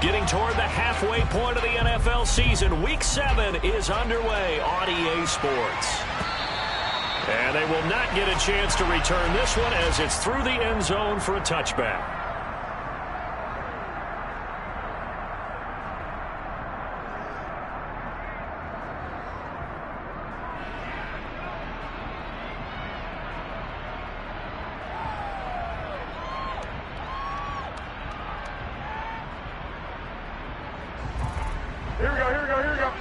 Getting toward the halfway point of the NFL season, Week 7 is underway on EA Sports. And they will not get a chance to return this one as it's through the end zone for a touchback. Here we go.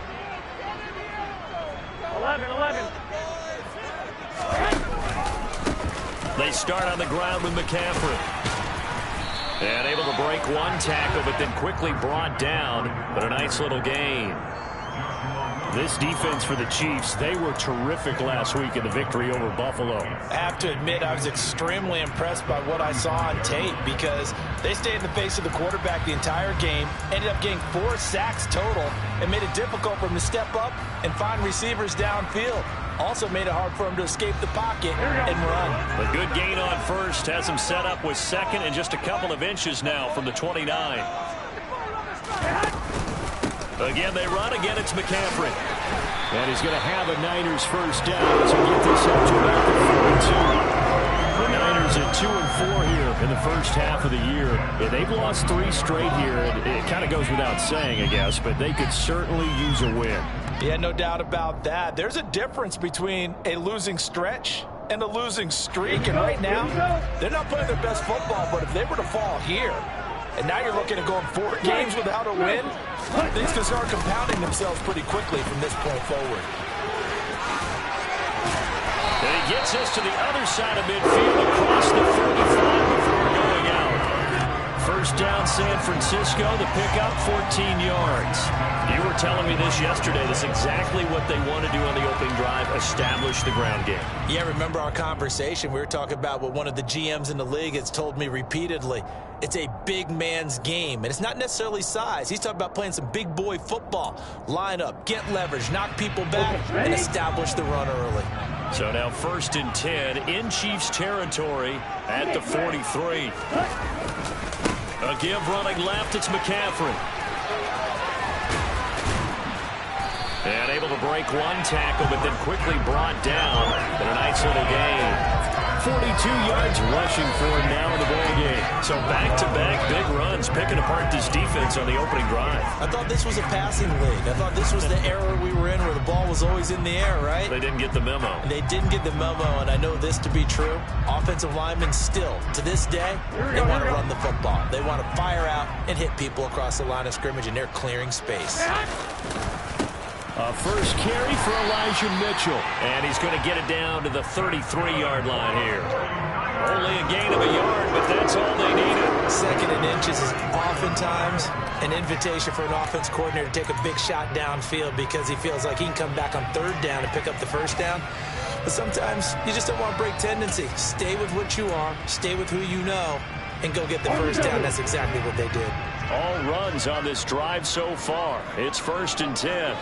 11. They start on the ground with McCaffrey. And able to break one tackle, but then quickly brought down. But a nice little gain. This defense for the Chiefs, they were terrific last week in the victory over Buffalo. I have to admit, I was extremely impressed by what I saw on tape because they stayed in the face of the quarterback the entire game, ended up getting 4 sacks total, and made it difficult for him to step up and find receivers downfield. Also made it hard for him to escape the pocket and run. A good gain on first has him set up with second and just a couple of inches now from the 29. Again, they run. Again, it's McCaffrey. And he's going to have a Niners first down as we get this up to about the 42. The Niners at 2-4 here in the first half of the year. Yeah, they've lost 3 straight here. It kind of goes without saying, I guess, but they could certainly use a win. Yeah, no doubt about that. There's a difference between a losing stretch and a losing streak. And right now, they're not playing their best football, but if they were to fall here, and now you're looking at going 4 games without a win, things can start compounding themselves pretty quickly from this point forward. And he gets us to the other side of midfield across the 35 before going out. First down, San Francisco. The pickup, 14 yards. You were telling me this yesterday. That's exactly what they want to do on the opening drive, establish the ground game. Yeah, remember our conversation? We were talking about what one of the GMs in the league has told me repeatedly. It's a big man's game, and it's not necessarily size. He's talking about playing some big boy football. Line up, get leverage, knock people back, and establish the run early. So now 1st and 10 in Chiefs territory at the 43. A give running left, it's McCaffrey. And able to break one tackle, but then quickly brought down. And a nice little gain. 42 yards rushing for him now in the ball game. So back-to-back big runs, picking apart this defense on the opening drive. I thought this was a passing league. I thought this was the era we were in where the ball was always in the air, right? They didn't get the memo. They didn't get the memo, and I know this to be true. Offensive linemen still, to this day, they want to run the football. They want to fire out and hit people across the line of scrimmage, and they're clearing space. A first carry for Elijah Mitchell. And he's going to get it down to the 33-yard line here. Only a gain of a yard, but that's all they needed. 2nd and inches is oftentimes an invitation for an offense coordinator to take a big shot downfield because he feels like he can come back on 3rd down and pick up the first down. But sometimes you just don't want to break tendency. Stay with what you are, stay with who you know, and go get the first down. That's exactly what they did. All runs on this drive so far. It's 1st and 10.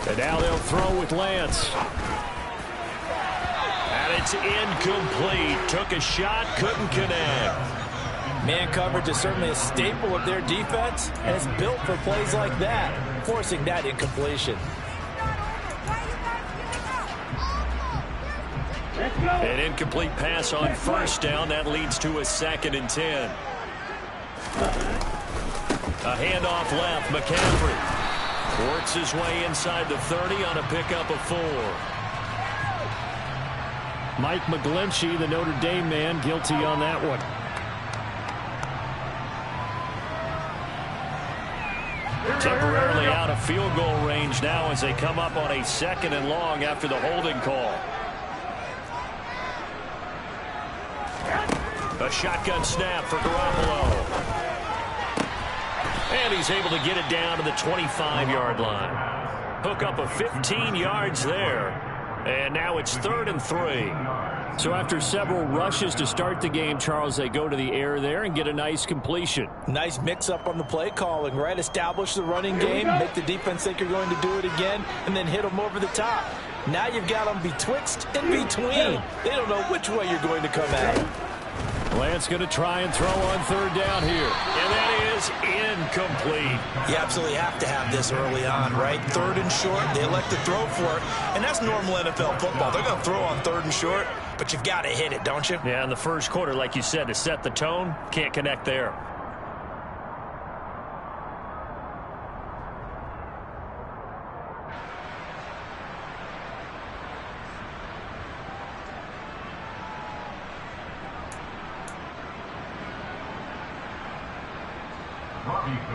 And now they'll throw with Lance. And it's incomplete. Took a shot, couldn't connect. Man coverage is certainly a staple of their defense, and it's built for plays like that, forcing that incompletion. An incomplete pass on first down. That leads to a 2nd and 10. A handoff left. McCaffrey works his way inside the 30 on a pickup of 4. Mike McGlinchey, the Notre Dame man, guilty on that one. Temporarily out of field goal range now as they come up on a 2nd and long after the holding call. A shotgun snap for Garoppolo. And he's able to get it down to the 25-yard line. Hook up of 15 yards there. And now it's 3rd and 3. So after several rushes to start the game, Charles, they go to the air there and get a nice completion. Nice mix-up on the play calling, right? Establish the running game, make the defense think you're going to do it again, and then hit them over the top. Now you've got them betwixt and between. They don't know which way you're going to come at. Lance going to try and throw on third down here. And that is incomplete. You absolutely have to have this early on, right? Third and short, they elect to throw for it. And that's normal NFL football. They're going to throw on third and short, but you've got to hit it, don't you? Yeah, in the first quarter, like you said, to set the tone, can't connect there.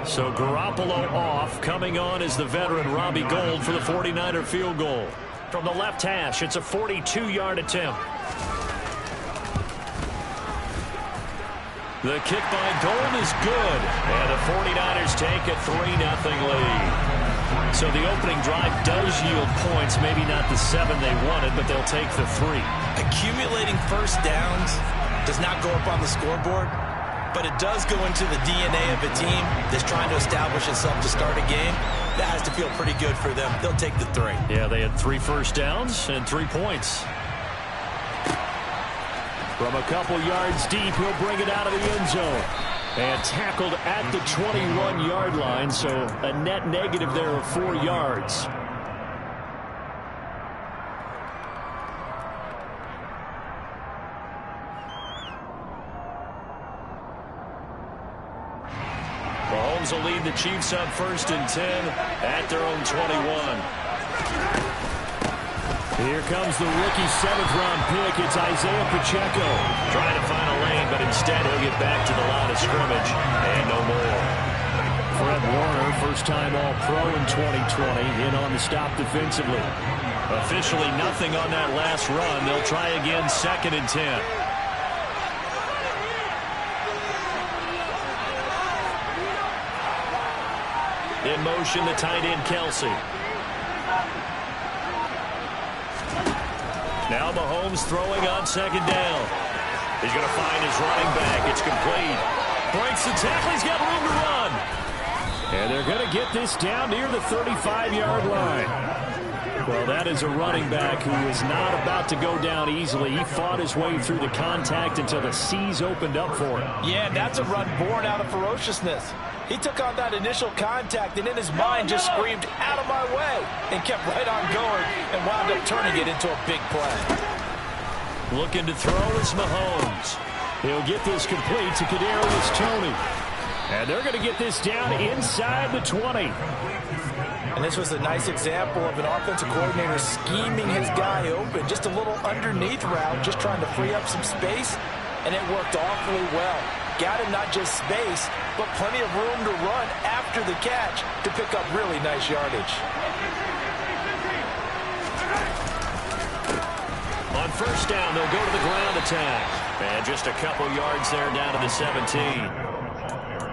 So Garoppolo off. Coming on is the veteran Robbie Gould for the 49er field goal. From the left hash, it's a 42-yard attempt. The kick by Gould is good. And the 49ers take a 3-0 lead. So the opening drive does yield points. Maybe not the 7 they wanted, but they'll take the 3. Accumulating first downs does not go up on the scoreboard, but it does go into the DNA of a team that's trying to establish itself to start a game. That has to feel pretty good for them. They'll take the 3. Yeah, they had 3 first downs and 3 points. From a couple yards deep, he'll bring it out of the end zone. And tackled at the 21-yard line, so a net negative there of 4 yards. Mahomes will lead the Chiefs up 1st and 10 at their own 21. Here comes the rookie 7th-round pick. It's Isaiah Pacheco. Trying to find a lane, but instead he'll get back to the line of scrimmage and no more. Fred Warner, first-time All-Pro in 2020, in on the stop defensively. Officially nothing on that last run. They'll try again 2nd and 10. In motion, the tight end, Kelsey. Now Mahomes throwing on 2nd down. He's going to find his running back. It's complete. Breaks the tackle. He's got room to run. And they're going to get this down near the 35-yard line. Well, that is a running back who is not about to go down easily. He fought his way through the contact until the C's opened up for him. Yeah, that's a run born out of ferociousness. He took on that initial contact and in his mind just screamed, "Out of my way," and kept right on going and wound up turning it into a big play. Looking to throw is Mahomes. He'll get this complete to Kadarius Toney. And they're going to get this down inside the 20. And this was a nice example of an offensive coordinator scheming his guy open. Just a little underneath route, just trying to free up some space, and it worked awfully well. Got him not just space, but plenty of room to run after the catch to pick up really nice yardage. On 1st down, they'll go to the ground attack. And just a couple yards there down to the 17.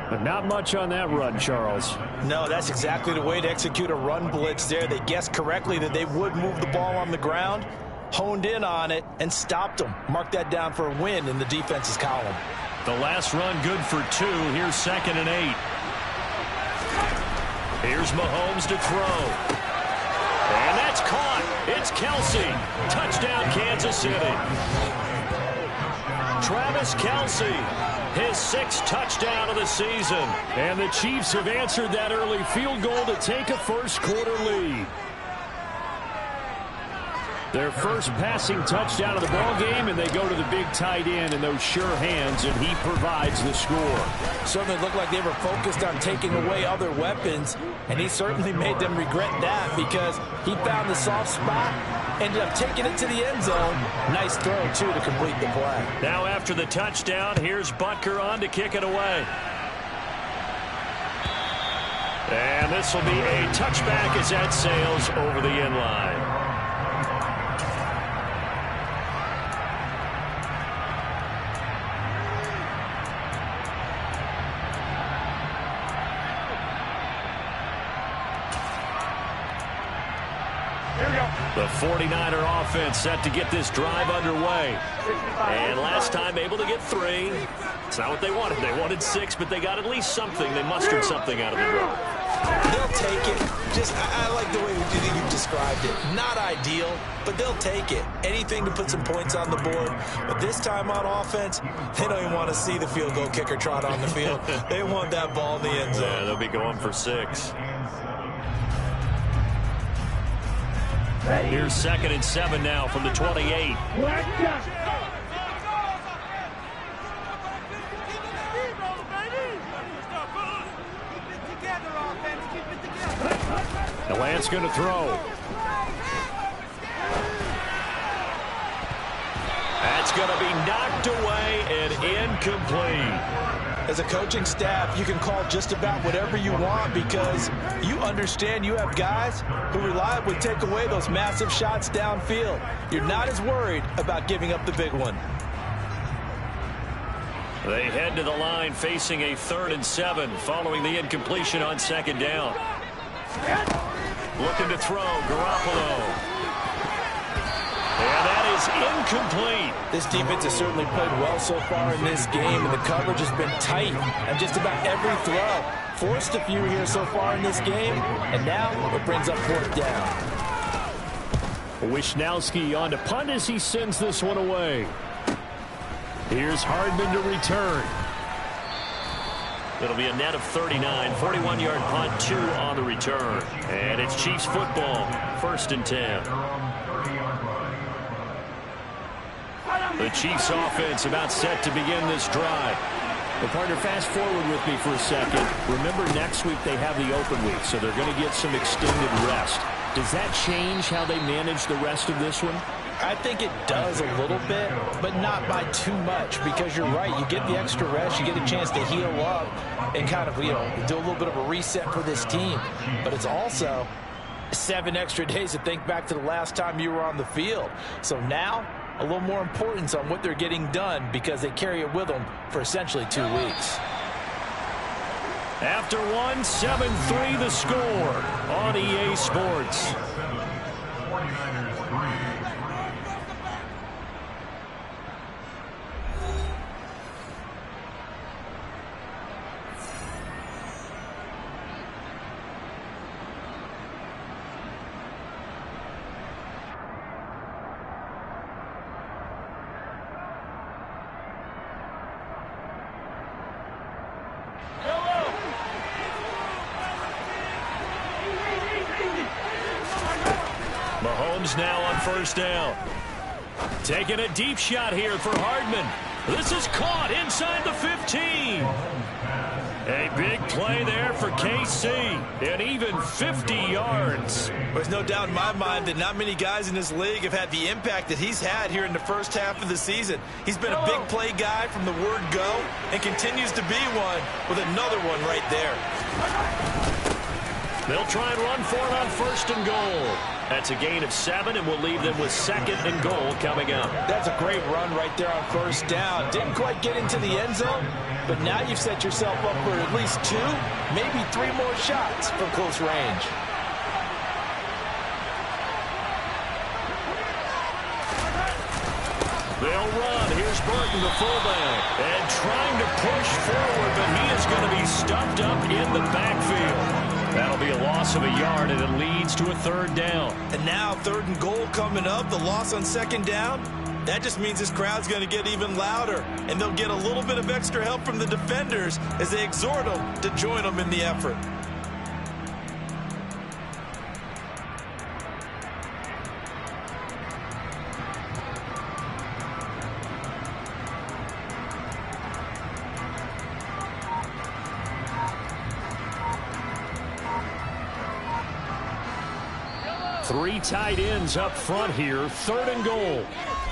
But not much on that run, Charles. No, that's exactly the way to execute a run blitz there. They guessed correctly that they would move the ball on the ground, honed in on it, and stopped them. Mark that down for a win in the defense's column. The last run good for 2. Here's 2nd and 8. Here's Mahomes to throw. And that's caught. It's Kelsey. Touchdown, Kansas City. Travis Kelsey, his 6th touchdown of the season. And the Chiefs have answered that early field goal to take a first-quarter lead. Their first passing touchdown of the ball game, and they go to the big tight end in those sure hands, and he provides the score. Certainly looked like they were focused on taking away other weapons, and he certainly made them regret that because he found the soft spot, ended up taking it to the end zone. Nice throw, too, to complete the play. Now after the touchdown, here's Butker on to kick it away. And this will be a touchback as that sails over the end line. The 49er offense set to get this drive underway. And last time able to get 3. It's not what they wanted. They wanted 6, but they got at least something. They mustered something out of the drive. They'll take it. I like the way you described it. Not ideal, but they'll take it. Anything to put some points on the board. But this time on offense, they don't even want to see the field goal kicker trot on the field. They want that ball in the end zone. Yeah, they'll be going for 6. Here's 2nd and 7 now from the 28. The Lance going to throw. That's going to be knocked away and incomplete. As a coaching staff, you can call just about whatever you want because you understand you have guys who reliably take away those massive shots downfield. You're not as worried about giving up the big one. They head to the line facing a 3rd and 7 following the incompletion on 2nd down. Looking to throw, Garoppolo. And that is incomplete. This defense has certainly played well so far in this game, and the coverage has been tight on just about every throw. Forced a few here so far in this game, and now it brings up 4th down. Wisnowski on to punt as he sends this one away. Here's Hardman to return. It'll be a net of 39, 41-yard punt, 2 on the return. And it's Chiefs football, 1st and 10. The Chiefs offense about set to begin this drive. Well, partner, fast forward with me for a second. Remember, next week they have the open week, so they're going to get some extended rest. Does that change how they manage the rest of this one? I think it does a little bit, but not by too much, because you're right. You get the extra rest, you get a chance to heal up and kind of, do a little bit of a reset for this team. But it's also 7 extra days to think back to the last time you were on the field. So now, a little more importance on what they're getting done because they carry it with them for essentially 2 weeks. After 1, 7-3 the score on EA Sports. Mahomes now on 1st down. Taking a deep shot here for Hardman. This is caught inside the 15. A big play there for KC. And even 50 yards. There's no doubt in my mind that not many guys in this league have had the impact that he's had here in the first half of the season. He's been a big play guy from the word go and continues to be one with another one right there. They'll try and run for it on 1st and goal. That's a gain of 7, and we'll leave them with 2nd and goal coming up. That's a great run right there on 1st down. Didn't quite get into the end zone, but now you've set yourself up for at least 2, maybe 3 more shots from close range. They'll run. Here's Burton, the fullback, and trying to push forward, but he is going to be stuffed up in the backfield. That'll be a loss of a yard, and it leads to a 3rd down. And now 3rd and goal coming up, the loss on 2nd down. That just means this crowd's going to get even louder, and they'll get a little bit of extra help from the defenders as they exhort them to join them in the effort. Three tight ends up front here, 3rd and goal.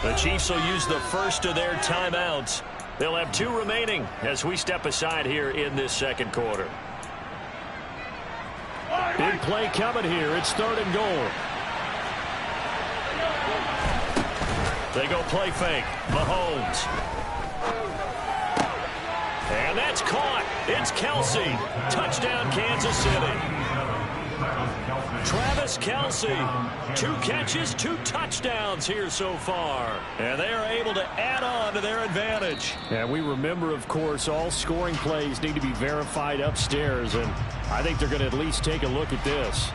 The Chiefs will use the first of their timeouts. They'll have 2 remaining as we step aside here in this 2nd quarter. Big play coming here. It's 3rd and goal. They go play fake. Mahomes. And that's caught. It's Kelsey. Touchdown, Kansas City. Travis Kelce, 2 catches, 2 touchdowns here so far. And they are able to add on to their advantage. And we remember, of course, all scoring plays need to be verified upstairs. And I think they're going to at least take a look at this.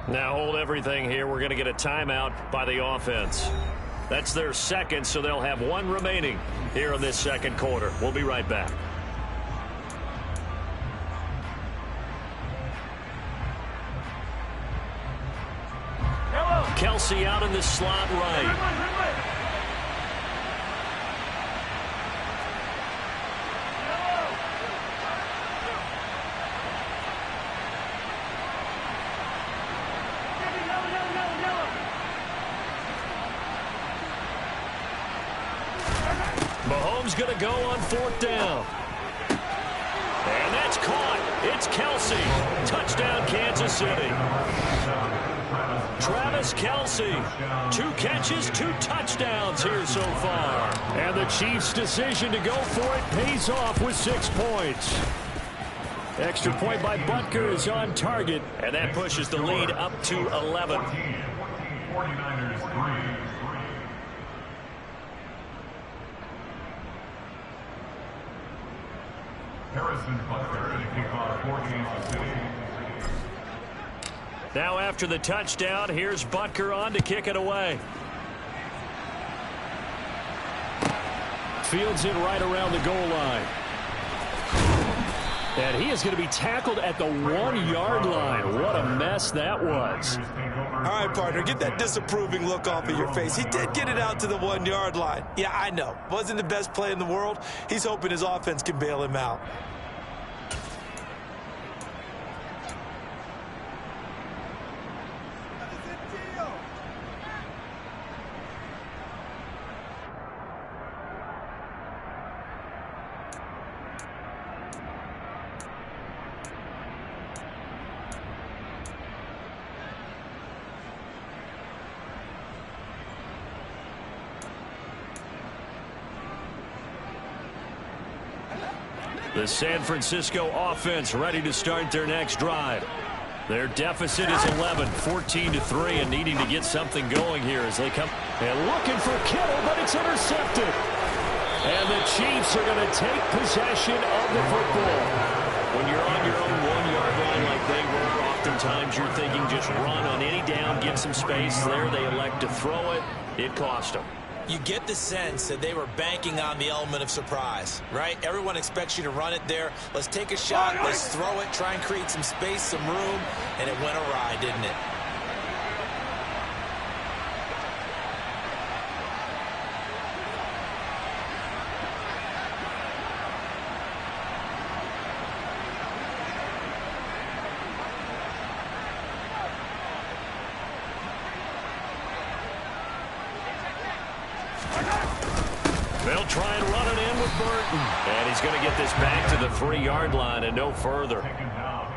Now hold everything here. We're going to get a timeout by the offense. That's their second, so they'll have 1 remaining here in this second quarter. We'll be right back. Kelce out in the slot right. Mahomes going to go on 4th down. And that's caught. It's Kelce. Touchdown, Kansas City. Travis Kelce. 2 catches, 2 touchdowns here so far. And the Chiefs' decision to go for it pays off with 6 points. Extra point by Butker is on target. And that pushes the lead up to 11. 49ers 3. Harrison Butker to kick off for Kansas City. Now after the touchdown, here's Butker on to kick it away. Fields it right around the goal line. And he is going to be tackled at the 1-yard line. What a mess that was. All right, partner, get that disapproving look off of your face. He did get it out to the 1-yard line. Yeah, I know. Wasn't the best play in the world. He's hoping his offense can bail him out. The San Francisco offense ready to start their next drive. Their deficit is 11, 14-3, and needing to get something going here as they come. And looking for Kittle, but it's intercepted. And the Chiefs are going to take possession of the football. When you're on your own 1-yard line like they were, oftentimes you're thinking just run on any down, get some space. There they elect to throw it. It cost them. You get the sense that they were banking on the element of surprise, right? Everyone expects you to run it there. Let's take a shot. Let's throw it. Try and create some space, some room. And it went awry, didn't it? They'll try and run it in with Burton. And he's going to get this back to the 3-yard line and no further.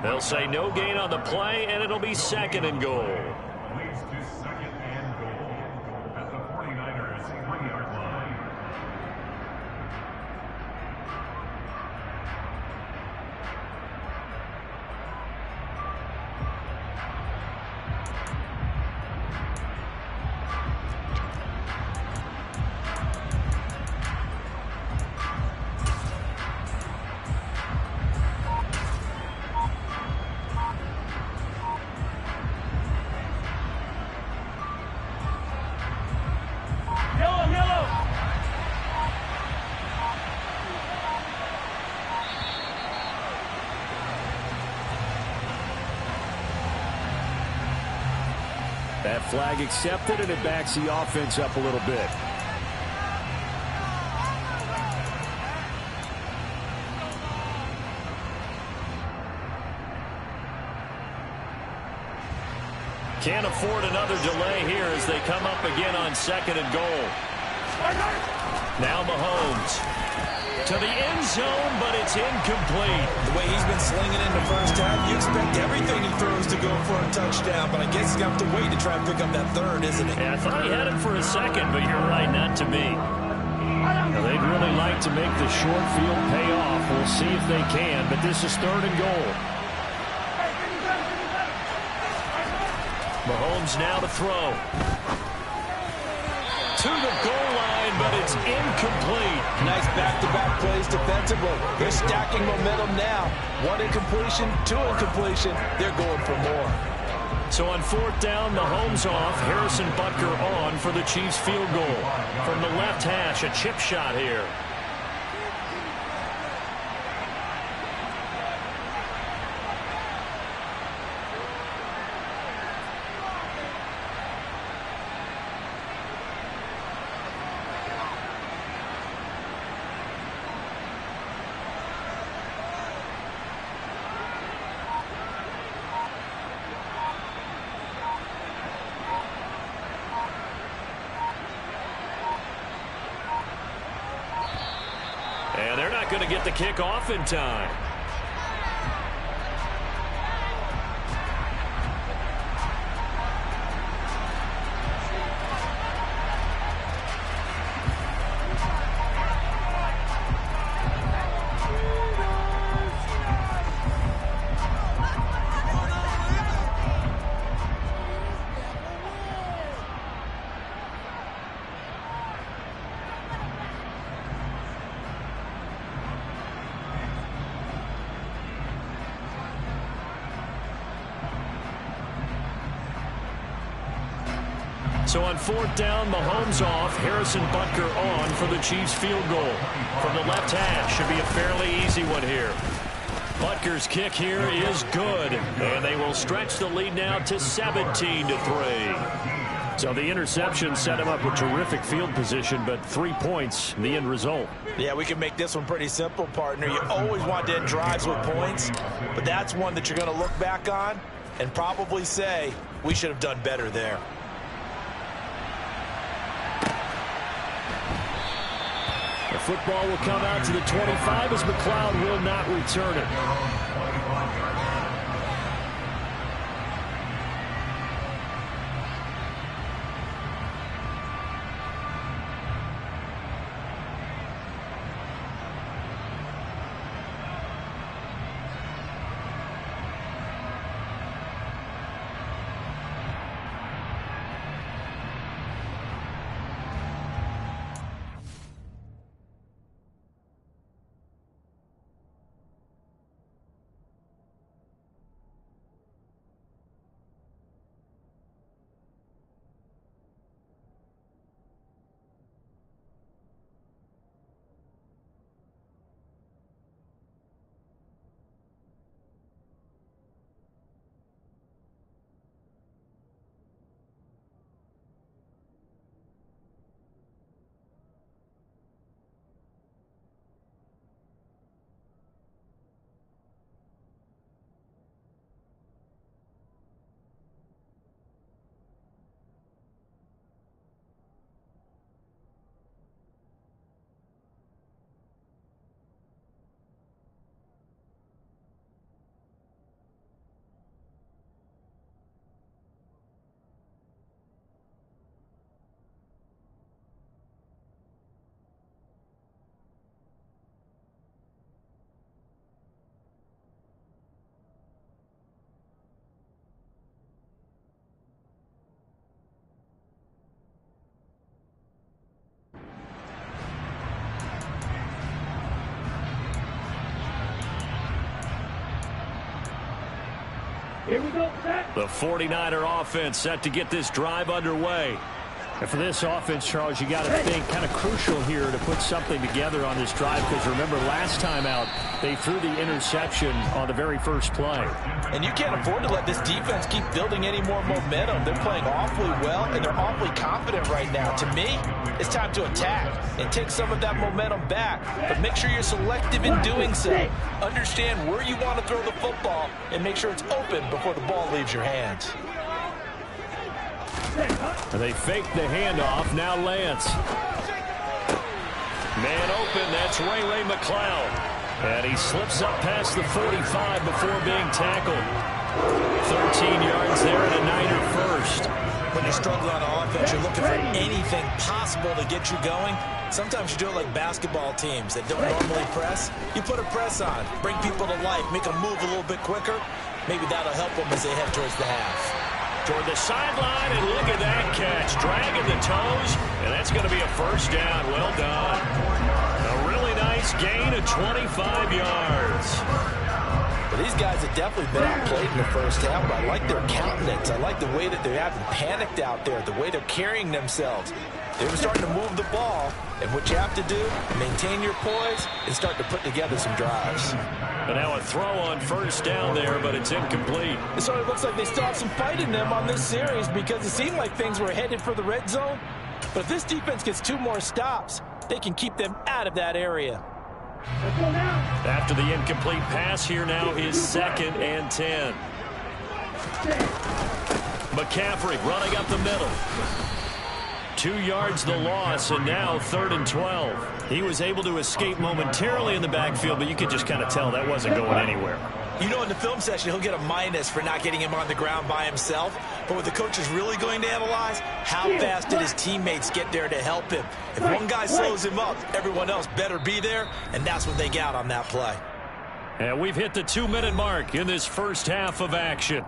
They'll say no gain on the play, and it'll be 2nd and goal. Leads to 2nd and goal at the 49ers 3-yard line. That flag accepted, and it backs the offense up a little bit. Can't afford another delay here as they come up again on 2nd and goal. Now Mahomes to the end zone, but it's incomplete. The way he's been slinging in the first half, you expect everything he throws to go for a touchdown, but I guess he's going to have to wait to try and pick up that third, isn't he? Yeah, I thought he had him for a second, but you're right, not to me. Now, they'd really like to make the short field pay off. We'll see if they can, but this is 3rd and goal. Mahomes now to throw. To the goal line, but it's incomplete. Nice back-to-back plays defensively. They're stacking momentum now. 1 incompletion, 2 incompletion. They're going for more. So on 4th down, Mahomes off. Harrison Butker on for the Chiefs field goal. From the left hash, a chip shot here. And they're not going to get the kick off in time. So on 4th down, Mahomes off, Harrison Butker on for the Chiefs field goal. From the left hash, should be a fairly easy one here. Butker's kick here is good, and they will stretch the lead now to 17-3. So the interception set him up with terrific field position, but 3 points, the end result. Yeah, we can make this one pretty simple, partner. You always want to end drives with points, but that's one that you're going to look back on and probably say, we should have done better there. The football will come out to the 25 as McLeod will not return it. Here we go, set. The 49er offense set to get this drive underway. And for this offense, Charles, you got to think kind of crucial here to put something together on this drive, because remember last time out they threw the interception on the very first play. And you can't afford to let this defense keep building any more momentum. They're playing awfully well, and they're awfully confident right now. To me, it's time to attack and take some of that momentum back. But make sure you're selective in doing so. Understand where you want to throw the football and make sure it's open before the ball leaves your hands. They fake the handoff. Now Lance. Man open, that's Ray McCloud. And he slips up past the 45 before being tackled. 13 yards there and a Niner first. When you're struggling on offense, you're looking for anything possible to get you going. Sometimes you do it like basketball teams that don't normally press. You put a press on, bring people to life, make them move a little bit quicker. Maybe that'll help them as they head towards the half. Toward the sideline, and look at that catch. Dragging the toes, and that's going to be a first down. Well done. A really nice gain of 25 yards. Well, these guys have definitely been outplayed in the first half, but I like their countenance. I like the way that they haven't panicked out there, the way they're carrying themselves. They're starting to move the ball, and what you have to do, maintain your poise and start to put together some drives. But now a throw on first down there, but it's incomplete. It sort of looks like they still have some fight in them on this series because it seemed like things were headed for the red zone. But if this defense gets 2 more stops, they can keep them out of that area. After the incomplete pass, here now is 2nd and 10. McCaffrey running up the middle. 2 yards the loss, and now 3rd and 12. He was able to escape momentarily in the backfield, but you could just kind of tell that wasn't going anywhere. You know, in the film session, he'll get a minus for not getting him on the ground by himself. But what the coach is really going to analyze, how fast did his teammates get there to help him? If one guy slows him up, everyone else better be there, and that's what they got on that play. And we've hit the 2-minute mark in this first half of action.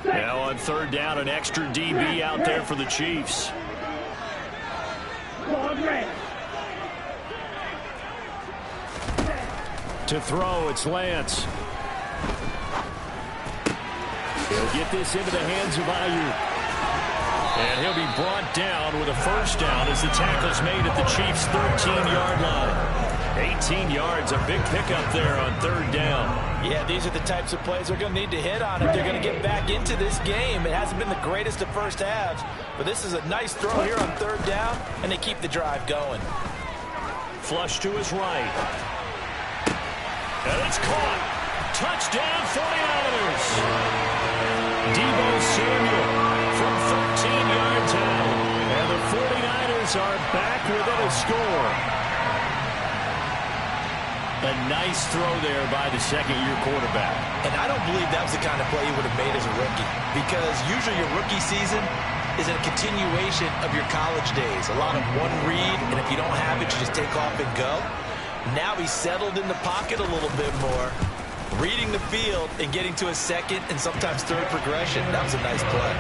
Now on 3rd down, an extra DB out there for the Chiefs. To throw, it's Lance. He'll get this into the hands of Ayuk. And he'll be brought down with a first down as the tackle's made at the Chiefs' 13-yard line. 18 yards, a big pickup there on 3rd down. Yeah, these are the types of plays they're going to need to hit on if they're going to get back into this game. It hasn't been the greatest of first halves, but this is a nice throw here on 3rd down, and they keep the drive going. Flush to his right. And it's caught. Touchdown, 49ers. Deebo Samuel from 13 yards out. And the 49ers are back within a score. A nice throw there by the second-year quarterback. And I don't believe that was the kind of play he would have made as a rookie, because usually your rookie season is a continuation of your college days. A lot of one read, and if you don't have it, you just take off and go. Now he's settled in the pocket a little bit more, reading the field and getting to a second and sometimes third progression. That was a nice play.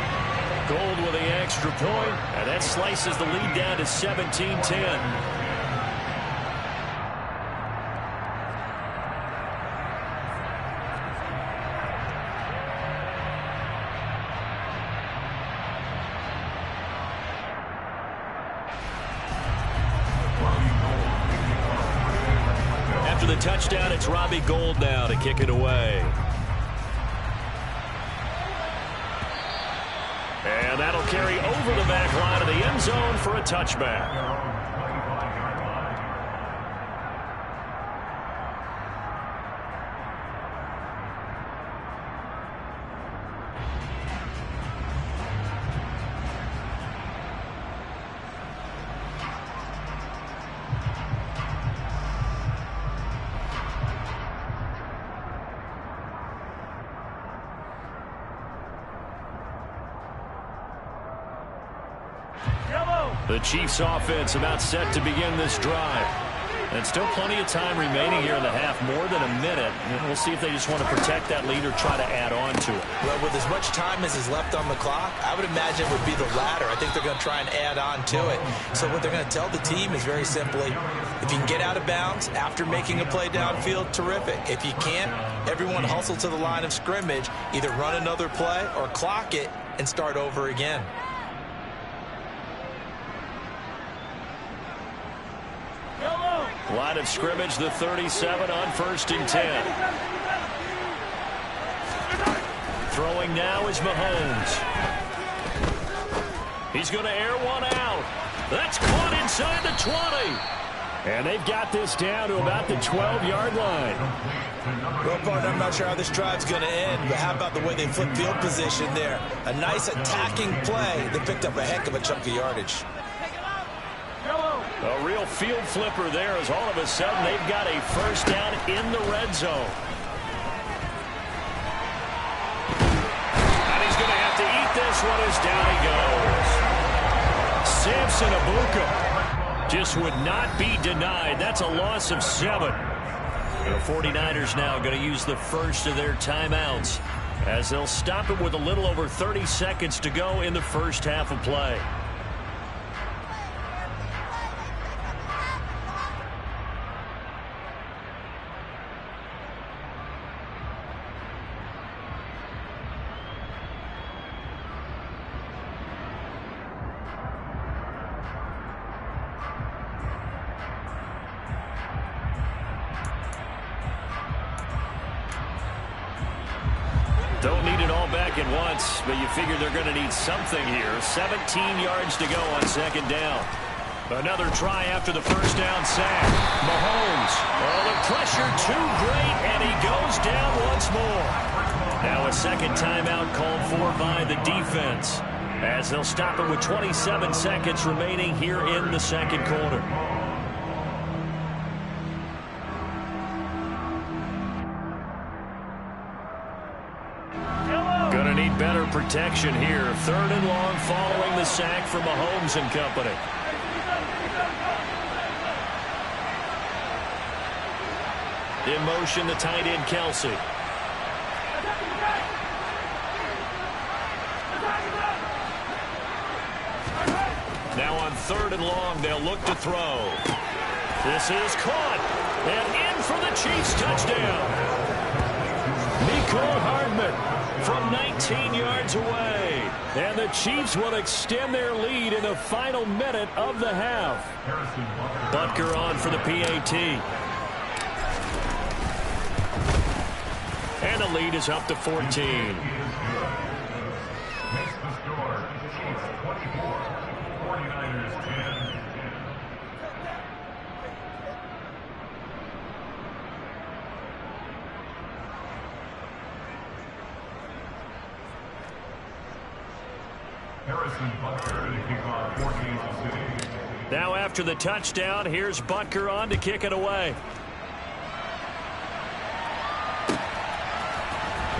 Gold with the extra point, and that slices the lead down to 17-10. The touchdown, it's Robbie Gould now to kick it away. And that'll carry over the back line of the end zone for a touchback. The Chiefs offense about set to begin this drive. And still plenty of time remaining here in the half, more than a minute. And we'll see if they just want to protect that lead or try to add on to it. Well, with as much time as is left on the clock, I would imagine it would be the latter. I think they're going to try and add on to it. So what they're going to tell the team is very simply, if you can get out of bounds after making a play downfield, terrific. If you can't, everyone hustle to the line of scrimmage, either run another play or clock it and start over again. Line of scrimmage, the 37 on 1st and 10. Throwing now is Mahomes. He's going to air one out. That's caught inside the 20. And they've got this down to about the 12-yard line. Well, partner, I'm not sure how this drive's going to end, but how about the way they flip field position there? A nice attacking play that picked up a heck of a chunk of yardage. A real field flipper there as all of a sudden they've got a first down in the red zone. And he's going to have to eat this one as down he goes. Samson Abuka just would not be denied. That's a loss of 7. The 49ers now going to use the first of their timeouts as they'll stop it with a little over 30 seconds to go in the first half of play. Don't need it all back at once, but you figure they're going to need something here. 17 yards to go on second down. Another try after the first down sack. Mahomes. Oh, the pressure too great, and he goes down once more. Now a second timeout called for by the defense as they'll stop it with 27 seconds remaining here in the second quarter. Gonna need better protection here. 3rd and long following the sack from Mahomes and company. In motion, the tight end, Kelsey. Now on 3rd and long, they'll look to throw. This is caught. And in for the Chiefs touchdown. Mecole Hardman from 19 yards away. And the Chiefs will extend their lead in the final minute of the half. Butker on for the PAT. And the lead is up to 14. Makes the score. Chiefs 24, 49ers 10. Harrison Butker to kick off 14th City. Now after the touchdown, here's Butker on to kick it away.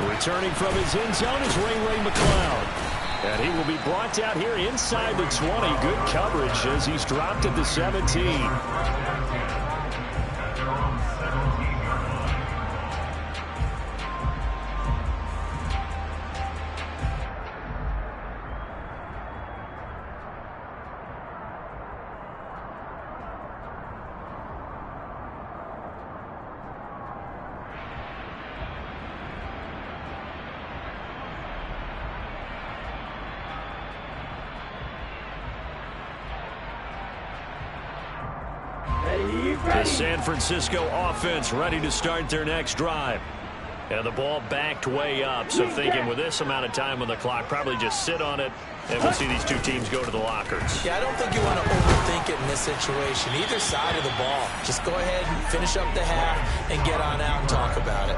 Returning from his end zone is Ray McCloud. And he will be brought down here inside the 20. Good coverage as he's dropped at the 17. The San Francisco offense ready to start their next drive. And the ball backed way up. So thinking with this amount of time on the clock, probably just sit on it, and we'll see these two teams go to the lockers. Yeah, I don't think you want to overthink it in this situation. Either side of the ball. Just go ahead and finish up the half and get on out and talk about it.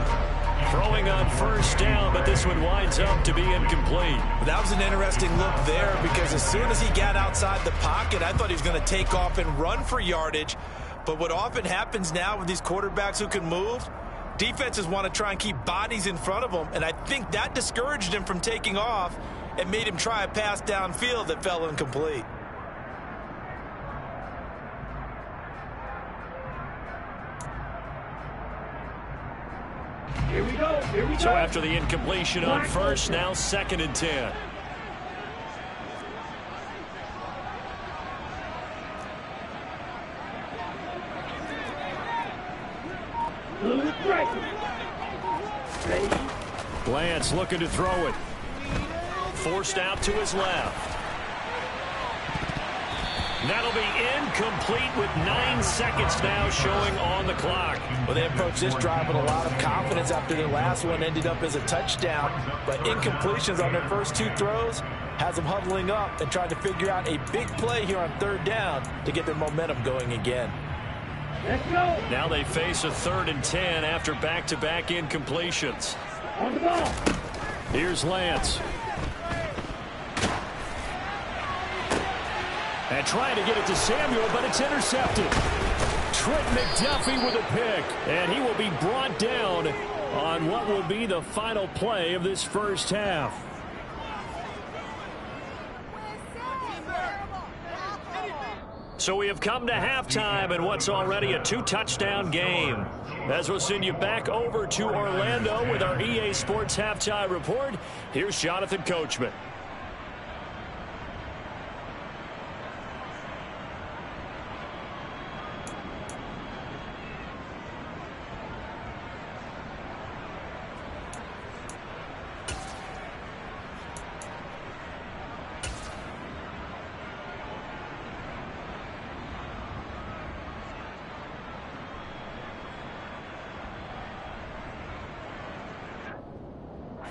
Throwing on first down, but this one winds up to be incomplete. That was an interesting look there because as soon as he got outside the pocket, I thought he was going to take off and run for yardage. But what often happens now with these quarterbacks who can move, defenses want to try and keep bodies in front of them, and I think that discouraged him from taking off and made him try a pass downfield that fell incomplete. Here we go. Here we go. So after the incompletion on first, now 2nd and 10. Lance looking to throw it. Forced out to his left. That'll be incomplete with 9 seconds now showing on the clock. Well, they approached this drive with a lot of confidence after their last one ended up as a touchdown. But incompletions on their first 2 throws has them huddling up and trying to figure out a big play here on 3rd down to get their momentum going again. Let's go. Now they face a 3rd and 10 after back-to-back incompletions. On the ball. Here's Lance. And trying to get it to Samuel, but it's intercepted. Trent McDuffie with a pick, and he will be brought down on what will be the final play of this first half. So we have come to halftime in what's already a 2-touchdown game. As we'll send you back over to Orlando with our EA Sports Halftime Report, here's Jonathan Coachman.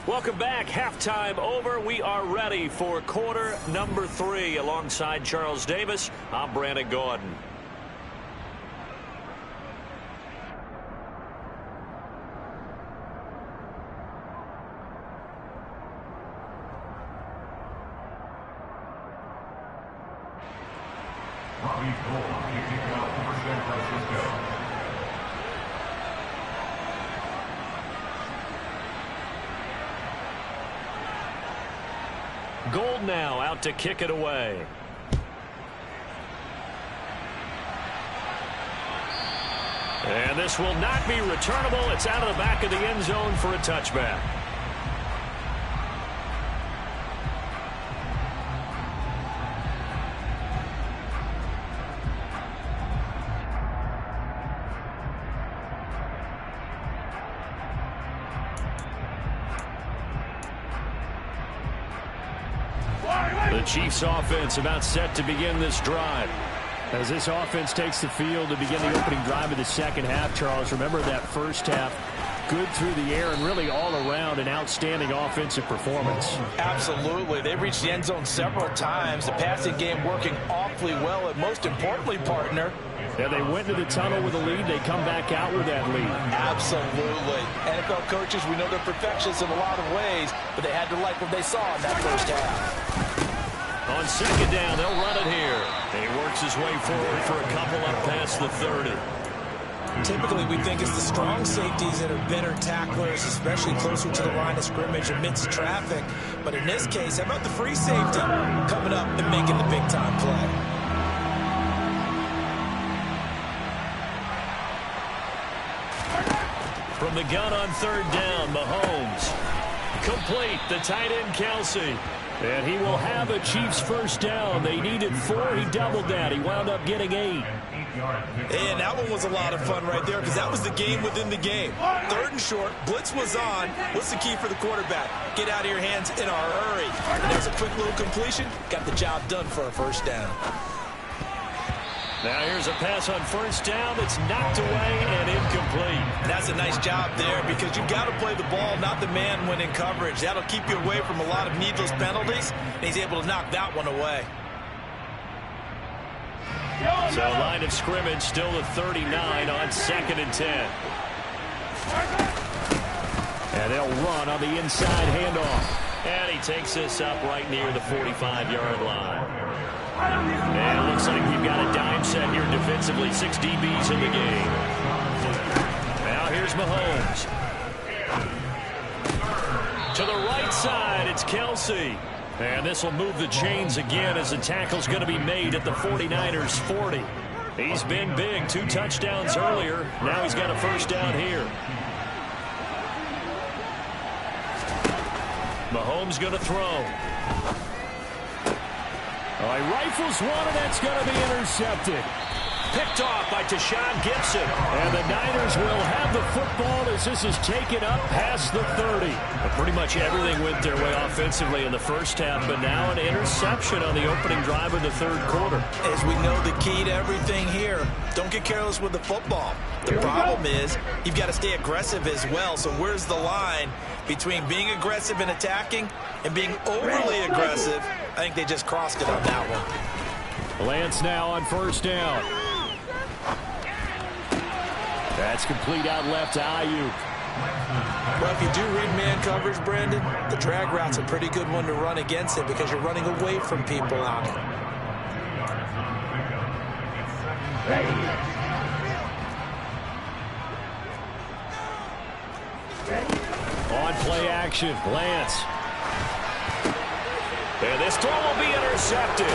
Welcome back. Halftime over. We are ready for quarter number 3. Alongside Charles Davis, I'm Brandon Gordon. Robbie Gould kicking out for San Francisco. Gould now out to kick it away. And this will not be returnable. It's out of the back of the end zone for a touchback. The Chiefs offense about set to begin this drive. As this offense takes the field to begin the opening drive of the second half, Charles, remember that first half, good through the air and really all around an outstanding offensive performance. Absolutely. They reached the end zone several times. The passing game working awfully well, and most importantly, partner, yeah, they went into the tunnel with a lead. They come back out with that lead. Absolutely. NFL coaches, we know they're perfectionists in a lot of ways, but they had to like what they saw in that first half. On second down, they'll run it here. He works his way forward for a couple up past the 30. Typically, we think it's the strong safeties that are better tacklers, especially closer to the line of scrimmage amidst traffic. But in this case, how about the free safety coming up and making the big-time play? From the gun on third down, Mahomes. Complete, the tight end, Kelsey. And he will have a Chiefs first down. They needed 4. He doubled that. He wound up getting 8. And that one was a lot of fun right there because that was the game within the game. Third and short, blitz was on. What's the key for the quarterback? Get out of your hands in a hurry. And there's a quick little completion. Got the job done for a first down. Now here's a pass on first down that's knocked away and incomplete. That's a nice job there because you've got to play the ball, not the man when in coverage. That'll keep you away from a lot of needless penalties, and he's able to knock that one away. So line of scrimmage still at 39 on second and 10. And they'll run on the inside handoff. And he takes this up right near the 45-yard line. And it looks like we've got a dime set here defensively. 6 DBs in the game. Now here's Mahomes. To the right side, it's Kelsey. And this will move the chains again as the tackle's going to be made at the 49ers 40. He's been big. 2 touchdowns earlier. Now he's got a first down here. Mahomes going to throw. Oh, he rifles one, and that's going to be intercepted. Picked off by Tashawn Gibson. And the Niners will have the football as this is taken up past the 30. But pretty much everything went their way offensively in the first half, but now an interception on the opening drive of the third quarter. As we know, the key to everything here, don't get careless with the football. The problem is you've got to stay aggressive as well. So where's the line between being aggressive and attacking and being overly aggressive? I think they just crossed it on that one. Lance now on first down. That's complete out left to Ayuk. Well, if you do read man coverage, Brandon, the drag route's a pretty good one to run against it because you're running away from people out here. On play action, Lance. And this throw will be intercepted.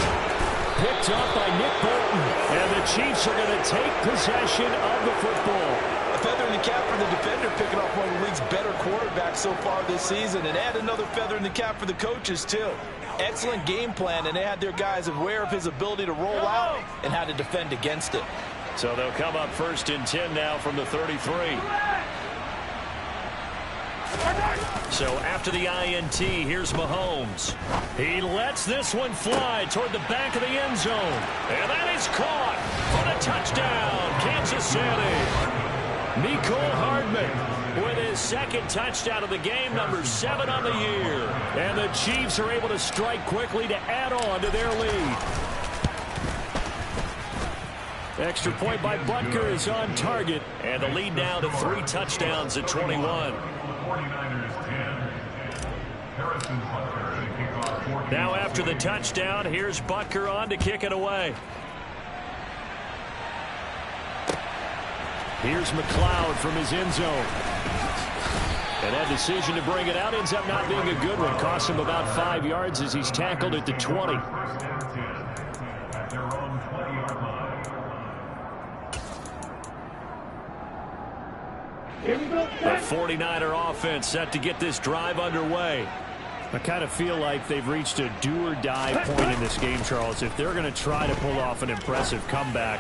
Picked up by Nick Bolton. And the Chiefs are going to take possession of the football. A feather in the cap for the defender, picking off one of the league's better quarterbacks so far this season. And add another feather in the cap for the coaches, too. Excellent game plan, and they had their guys aware of his ability to roll out and how to defend against it. So they'll come up 1st and 10 now from the 33. So after the INT, here's Mahomes. He lets this one fly toward the back of the end zone. And that is caught for the touchdown, Kansas City. Mecole Hardman with his 2nd touchdown of the game, number 7 on the year. And the Chiefs are able to strike quickly to add on to their lead. Extra point by Butker is on target. And the lead now to 3 touchdowns at 21. Now after the touchdown, here's Butker on to kick it away. Here's McLeod from his end zone. And that decision to bring it out ends up not being a good one. Costs him about 5 yards as he's tackled at the 20. The 49er offense set to get this drive underway. I kind of feel like they've reached a do-or-die point in this game, Charles. If they're going to try to pull off an impressive comeback,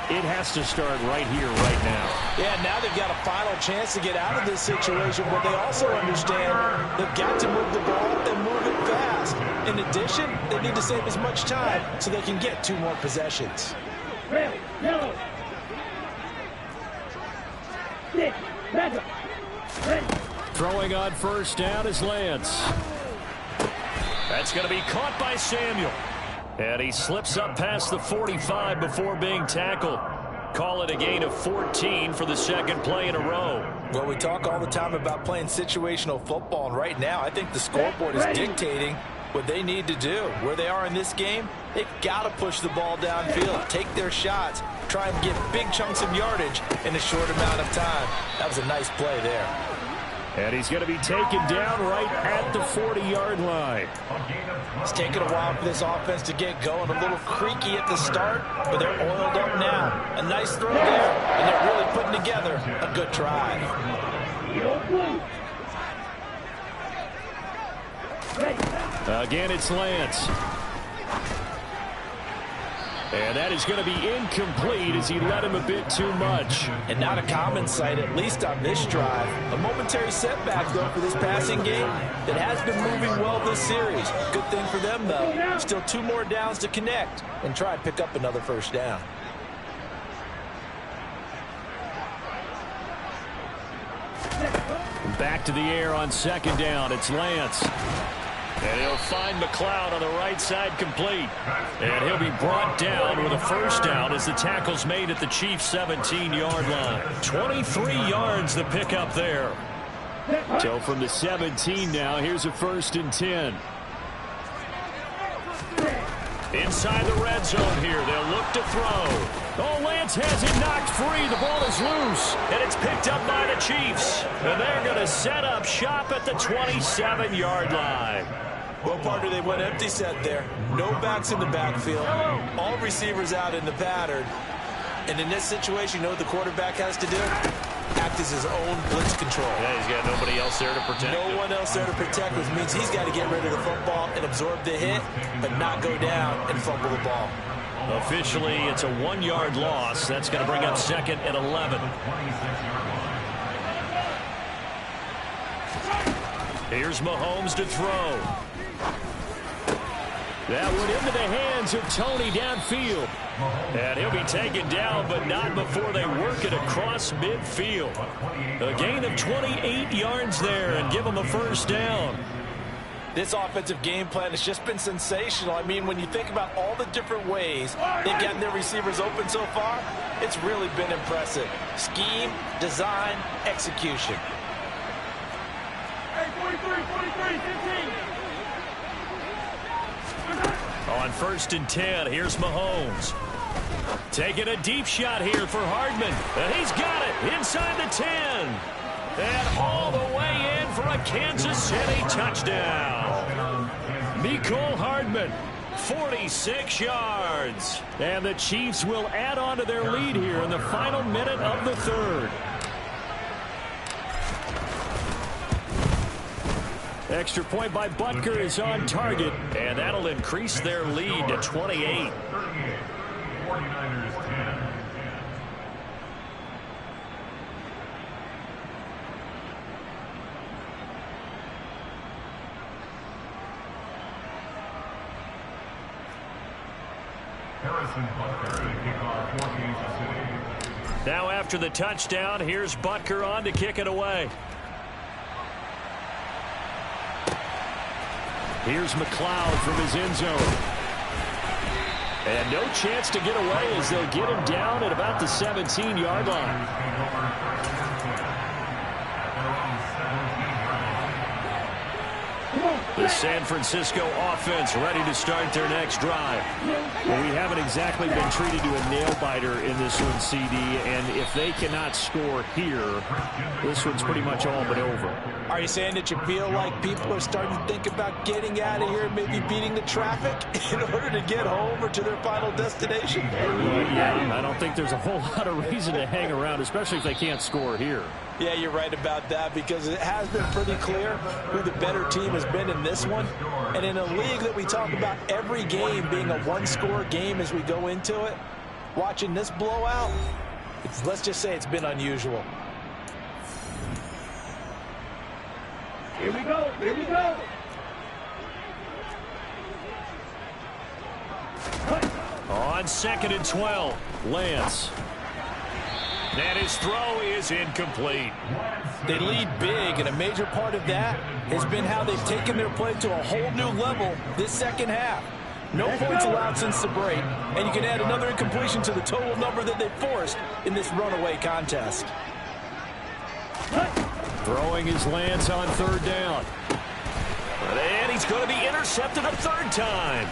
it has to start right here, right now. Yeah, now they've got a final chance to get out of this situation, but they also understand they've got to move the ball and move it fast. In addition, they need to save as much time so they can get 2 more possessions. Red, yellow. Stick, back up. Ready. Throwing on 1st down is Lance. That's going to be caught by Samuel. And he slips up past the 45 before being tackled. Call it a gain of 14 for the 2nd play in a row. Well, we talk all the time about playing situational football, and right now I think the scoreboard is dictating what they need to do. Where they are in this game, they've got to push the ball downfield, take their shots, try and get big chunks of yardage in a short amount of time. That was a nice play there. And he's going to be taken down right at the 40-yard line. It's taken a while for this offense to get going. A little creaky at the start, but they're oiled up now. A nice throw there, and they're really putting together a good drive. Again, it's Lance. And that is going to be incomplete as he led him a bit too much. And not a common sight, at least on this drive. A momentary setback, though, for this passing game that has been moving well this series. Good thing for them, though. Still 2 more downs to connect and try and pick up another 1st down. Back to the air on 2nd down. It's Lance. And he'll find McLeod on the right side complete. And he'll be brought down with a 1st down as the tackle's made at the Chiefs' 17-yard line. 23 yards the pickup there. So from the 17 now, here's a 1st and 10. Inside the red zone here, they'll look to throw. Oh, Lance has it knocked free. The ball is loose, and it's picked up by the Chiefs. And they're going to set up shop at the 27-yard line. Well, partner, they went empty set there. No backs in the backfield. All receivers out in the pattern. And in this situation, you know what the quarterback has to do? Act as his own blitz control. Yeah, he's got nobody else there to protect him. No one else there to protect, which means he's got to get rid of the football and absorb the hit, but not go down and fumble the ball. Officially, it's a 1-yard loss. That's going to bring up 2nd and 11. Here's Mahomes to throw. That one into the hands of Tony downfield. And he'll be taken down, but not before they work it across midfield. A gain of 28 yards there and give them a 1st down. This offensive game plan has just been sensational. I mean, when you think about all the different ways they've gotten their receivers open so far, it's really been impressive. Scheme, design, execution. Hey, 43, 15. On 1st and 10, here's Mahomes. Taking a deep shot here for Hardman. And he's got it inside the 10. And all the way in for a Kansas City touchdown. Mecole Hardman, 46 yards. And the Chiefs will add on to their lead here in the final minute of the third. Extra point by Butker is on target, and that'll increase their lead to 28. 49ers 10. Harrison Butker to kick off for Kansas City. Now after the touchdown, here's Butker on to kick it away. Here's McLeod from his end zone. And no chance to get away as they'll get him down at about the 17-yard line. The San Francisco offense ready to start their next drive. Well, we haven't exactly been treated to a nail-biter in this one, CD, and if they cannot score here, this one's pretty much all but over. Are you saying that you feel like people are starting to think about getting out of here and maybe beating the traffic in order to get home or to their final destination? Yeah, I don't think there's a whole lot of reason to hang around, especially if they can't score here. Yeah, you're right about that, because it has been pretty clear who the better team has been in this one. And in a league that we talk about every game being a one-score game as we go into it, watching this blowout, let's just say it's been unusual. Here we go. Here we go. On 2nd and 12, Lance. And his throw is incomplete. They lead big, and a major part of that has been how they've taken their play to a whole new level this second half. No points allowed since the break, and you can add another incompletion to the total number that they forced in this runaway contest. Throwing his Lance on 3rd down. And he's going to be intercepted a 3rd time.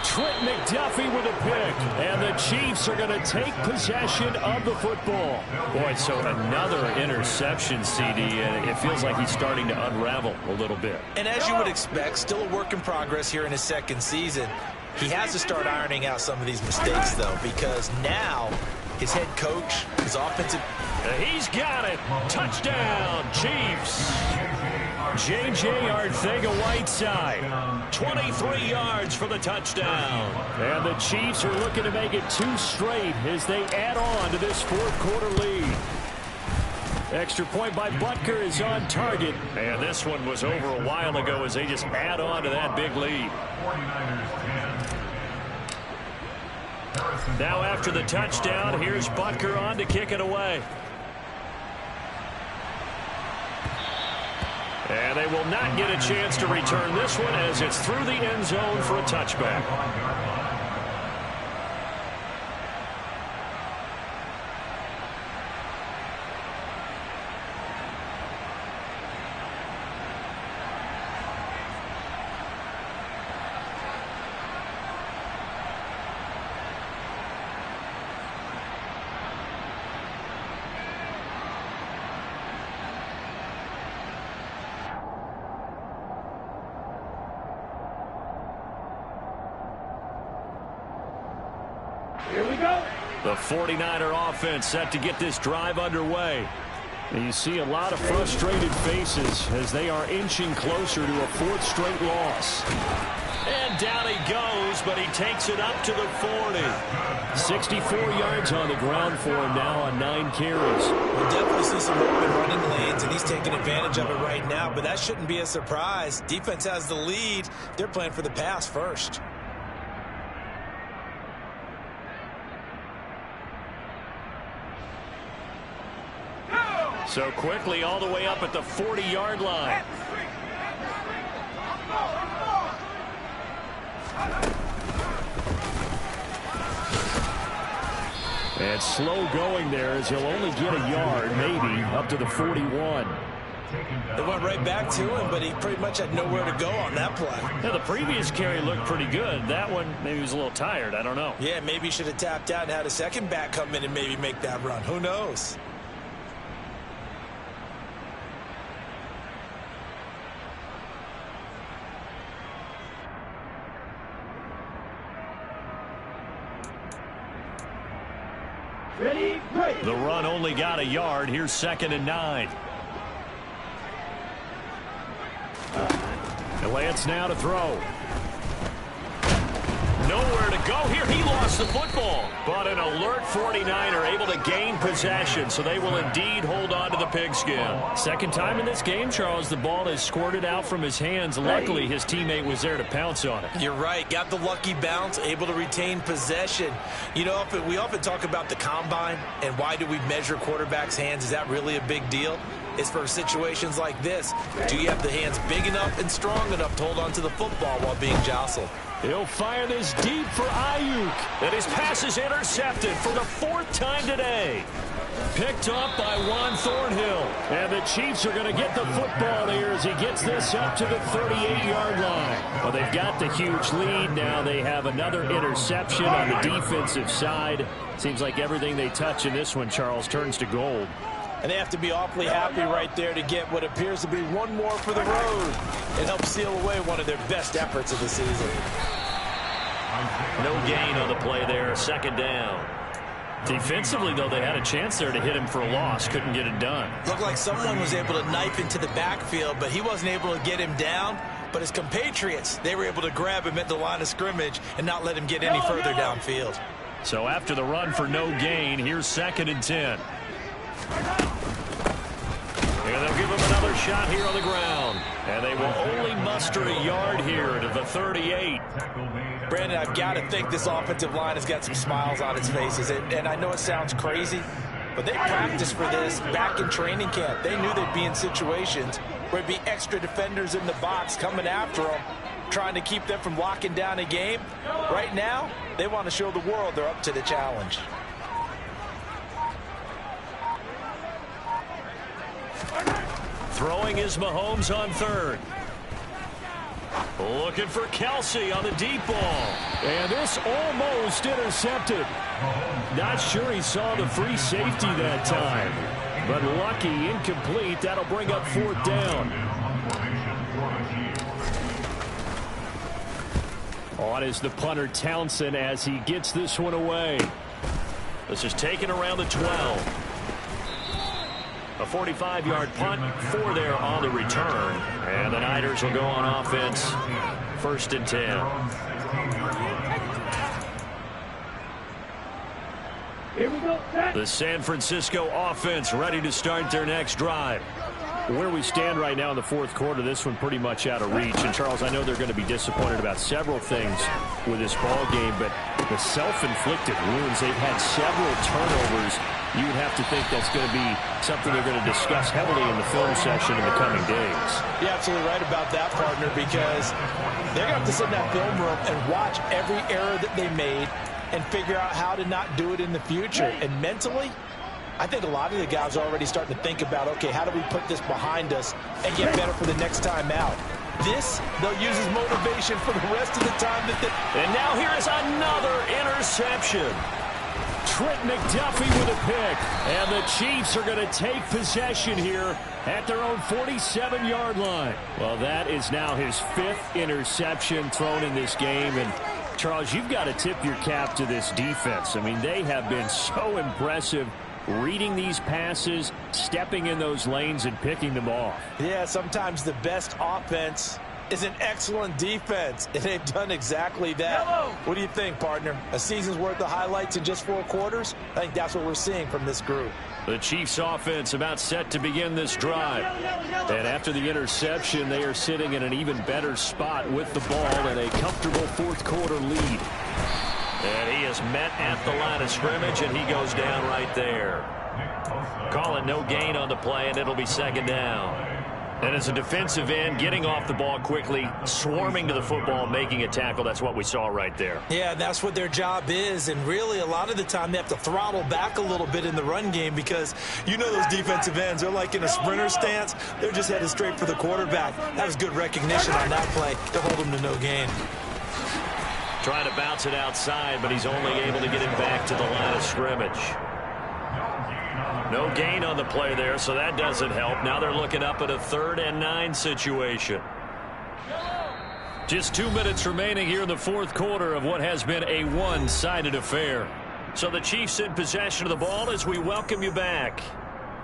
Trent McDuffie with a pick, and the Chiefs are going to take possession of the football. Boy, so another interception, CD, and it feels like he's starting to unravel a little bit. And as you would expect, still a work in progress here in his second season. He has to start ironing out some of these mistakes, though, because now his head coach, his offensive... He's got it. Touchdown, Chiefs. J.J. Arcega-Whiteside, 23 yards for the touchdown. And the Chiefs are looking to make it 2 straight as they add on to this 4th quarter lead. Extra point by Butker is on target. And this one was over a while ago as they just add on to that big lead. 49ers 10. Now after the touchdown, here's Butker on to kick it away. And they will not get a chance to return this one as it's through the end zone for a touchback. Here we go. The 49er offense set to get this drive underway. And you see a lot of frustrated faces as they are inching closer to a 4th straight loss. And down he goes, but he takes it up to the 40. 64 yards on the ground for him now on 9 carries. We'll definitely see some open running lanes, and he's taking advantage of it right now, but that shouldn't be a surprise. Defense has the lead. They're playing for the pass first. So quickly all the way up at the 40-yard line. And slow going there as he'll only get a yard, maybe, up to the 41. They went right back to him, but he pretty much had nowhere to go on that play. Yeah, the previous carry looked pretty good. That one, maybe he was a little tired. I don't know. Yeah, maybe he should have tapped out and had a second back come in and maybe make that run. Who knows? Ready, break. The run only got a yard. Here's 2nd and 9. And Lance now to throw. Nowhere to go here. He lost the football. But an alert 49er able to gain possession, so they will indeed hold on to the pigskin. Second time in this game, Charles, the ball has squirted out from his hands. Luckily, his teammate was there to pounce on it. You're right. Got the lucky bounce, able to retain possession. You know, we often talk about the combine and why do we measure quarterbacks' hands. Is that really a big deal? It's for situations like this. Do you have the hands big enough and strong enough to hold on to the football while being jostled? He'll fire this deep for Ayuk. And his pass is intercepted for the 4th time today. Picked up by Juan Thornhill. And the Chiefs are going to get the football here as he gets this up to the 38-yard line. Well, they've got the huge lead. Now they have another interception on the defensive side. Seems like everything they touch in this one, Charles, turns to gold. And they have to be awfully happy right there to get what appears to be one more for the road and help seal away one of their best efforts of the season. No gain on the play there, 2nd down. Defensively, though, they had a chance there to hit him for a loss. Couldn't get it done. Looked like someone was able to knife into the backfield, but he wasn't able to get him down. But his compatriots, they were able to grab him at the line of scrimmage and not let him get any further downfield. So after the run for no gain, here's 2nd and 10. And they'll give him another shot here on the ground. And they will only muster a yard here to the 38. Brandon, I've got to think this offensive line has got some smiles on its faces. And I know it sounds crazy, but they practiced for this back in training camp. They knew they'd be in situations where there'd be extra defenders in the box coming after them, trying to keep them from locking down a game. Right now, they want to show the world they're up to the challenge. Throwing is Mahomes on 3rd. Looking for Kelsey on the deep ball. And this almost intercepted. Not sure he saw the free safety that time. But lucky, incomplete. That'll bring up 4th down. On is the punter Townsend as he gets this one away. This is taken around the 12. A 45-yard punt, 4 there on the return. And the Niners will go on offense. 1st and 10. Here we go. The San Francisco offense ready to start their next drive. Where we stand right now in the 4th quarter, this one pretty much out of reach. And, Charles, I know they're going to be disappointed about several things with this ball game, but the self-inflicted wounds, they've had several turnovers. You would have to think that's going to be something they're going to discuss heavily in the film session in the coming days. You're absolutely right about that, partner, because they're going to have to sit in that film room and watch every error that they made and figure out how to not do it in the future. And mentally, I think a lot of the guys are already starting to think about, okay, how do we put this behind us and get better for the next time out? This, they'll use as motivation for the rest of the time. And now here is another interception. Trent McDuffie with a pick. And the Chiefs are going to take possession here at their own 47-yard line. Well, that is now his 5th interception thrown in this game. And, Charles, you've got to tip your cap to this defense. I mean, they have been so impressive reading these passes, stepping in those lanes, and picking them off. Yeah, sometimes the best offense is an excellent defense, and they've done exactly that. What do you think, partner? A season's worth of highlights in just 4 quarters? I think that's what we're seeing from this group. The Chiefs offense about set to begin this drive. And after the interception, they are sitting in an even better spot with the ball and a comfortable 4th quarter lead. And he is met at the line of scrimmage, and he goes down right there. Call it no gain on the play, and it'll be 2nd down. And as a defensive end, getting off the ball quickly, swarming to the football, making a tackle, that's what we saw right there. Yeah, that's what their job is. And really, a lot of the time, they have to throttle back a little bit in the run game because you know those defensive ends, they're like in a sprinter stance. They're just headed straight for the quarterback. That was good recognition on that play to hold him to no gain. Trying to bounce it outside, but he's only able to get it back to the line of scrimmage. No gain on the play there, so that doesn't help. Now they're looking up at a 3rd and 9 situation. Just 2 minutes remaining here in the 4th quarter of what has been a one-sided affair. So the Chiefs in possession of the ball as we welcome you back.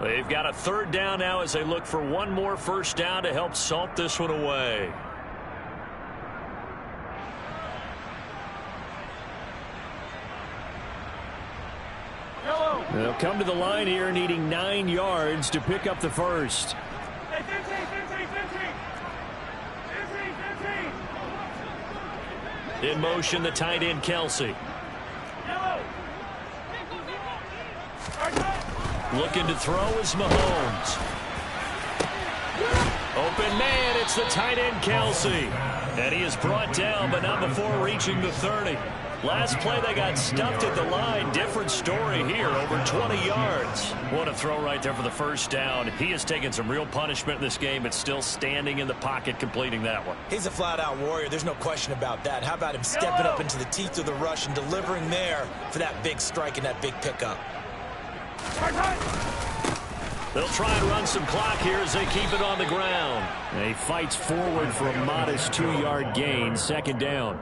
They've got a 3rd down now as they look for one more first down to help salt this one away. They'll come to the line here needing 9 yards to pick up the first. In motion, the tight end, Kelsey. Looking to throw is Mahomes. Open man, it's the tight end, Kelsey. And he is brought down, but not before reaching the 30. Last play, they got stuffed at the line. Different story here, over 20 yards. What a throw right there for the first down. He has taken some real punishment in this game, but still standing in the pocket, completing that one. He's a flat-out warrior. There's no question about that. How about him stepping up into the teeth of the rush and delivering there for that big strike and that big pickup? They'll try and run some clock here as they keep it on the ground. And he fights forward for a modest 2-yard gain, 2nd down.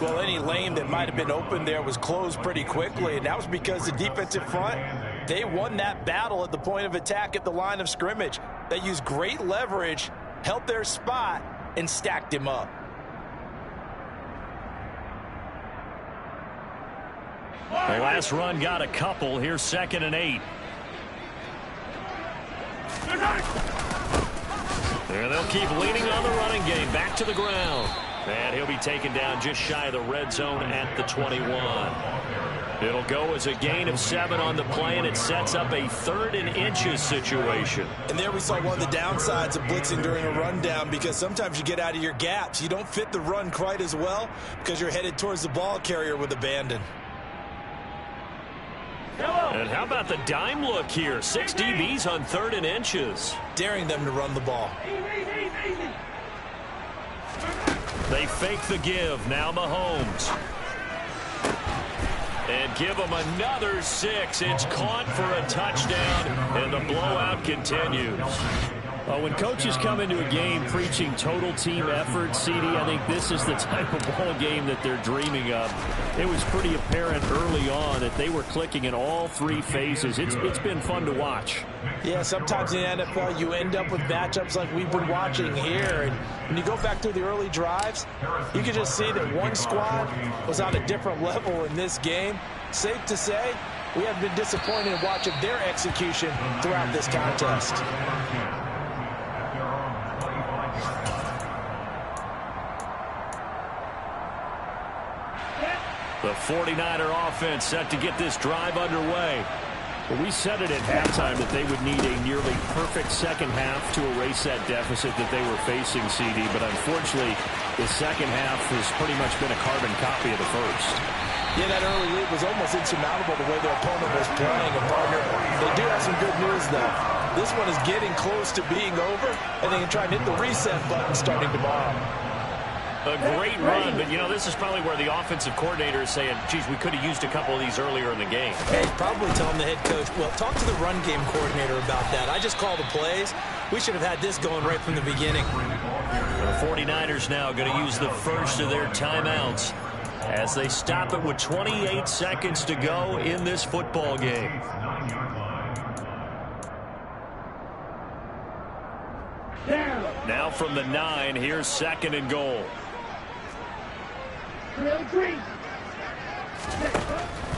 Well, any lane that might have been open there was closed pretty quickly, and that was because the defensive front, they won that battle at the point of attack at the line of scrimmage. They used great leverage, held their spot, and stacked him up. The last run got a couple. Here's 2nd and 8. There, they'll keep leaning on the running game. Back to the ground. And he'll be taken down just shy of the red zone at the 21. It'll go as a gain of 7 on the play, and it sets up a 3rd and inches situation. And there we saw one of the downsides of blitzing during a rundown, because sometimes you get out of your gaps. You don't fit the run quite as well because you're headed towards the ball carrier with abandon. And how about the dime look here? 6 DBs on 3rd and inches. Daring them to run the ball. They fake the give. Now Mahomes. And give them another 6. It's caught for a touchdown, and the blowout continues. When coaches come into a game preaching total team effort, CD, I think this is the type of ball game that they're dreaming of. It was pretty apparent early on that they were clicking in all 3 phases. It's been fun to watch. Yeah, sometimes in the NFL you end up with matchups like we've been watching here. And when you go back through the early drives, you can just see that one squad was on a different level in this game. Safe to say, we have been disappointed in watching their execution throughout this contest. The 49er offense set to get this drive underway. Well, we said it at halftime that they would need a nearly perfect second half to erase that deficit that they were facing, CD. But unfortunately, the second half has pretty much been a carbon copy of the first. Yeah, that early lead was almost insurmountable the way their opponent was playing. And partner, they do have some good news, though. This one is getting close to being over, and they can try and hit the reset button starting tomorrow. A great run, but, you know, this is probably where the offensive coordinator is saying, geez, we could have used a couple of these earlier in the game. Hey, probably telling the head coach, well, talk to the run game coordinator about that. I just call the plays. We should have had this going right from the beginning. The 49ers now going to use the first of their timeouts as they stop it with 28 seconds to go in this football game. Now from the 9, here's 2nd and goal.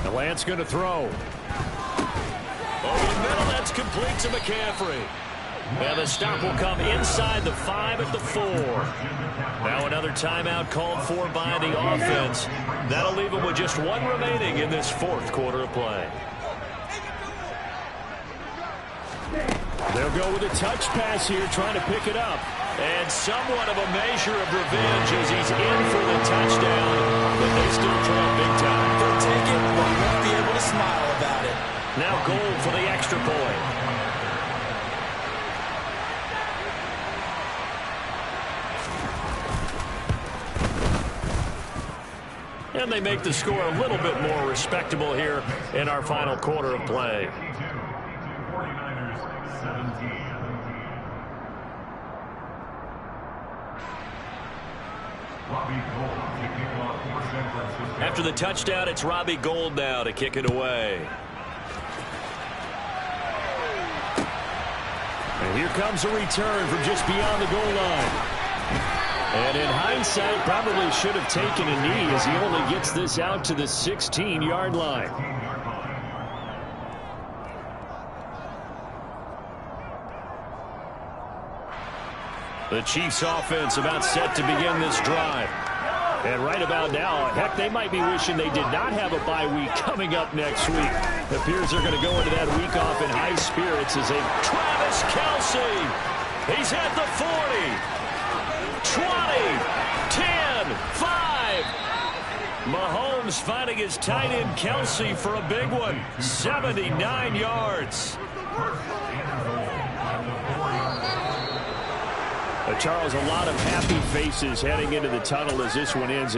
The Lance going to throw. Over the middle, that's complete to McCaffrey. And the stop will come inside the 5 at the 4. Now another timeout called for by the offense. That'll leave them with just 1 remaining in this 4th quarter of play. They'll go with a touch pass here, trying to pick it up. And somewhat of a measure of revenge as he's in for the touchdown, but they still trail big time. They'll take it, but won't be able to smile about it. Now goal for the extra point. And they make the score a little bit more respectable here in our final quarter of play. 49ers 17. After the touchdown, it's Robbie Gould now to kick it away. And here comes a return from just beyond the goal line. And in hindsight, probably should have taken a knee as he only gets this out to the 16-yard line. The Chiefs offense about set to begin this drive. And right about now, heck, they might be wishing they did not have a bye week coming up next week. It appears they're going to go into that week off in high spirits as they... Travis Kelce! He's at the 40! 20, 10, 5. Mahomes finding his tight end Kelce for a big one. 79 yards. Charles, a lot of happy faces heading into the tunnel as this one ends.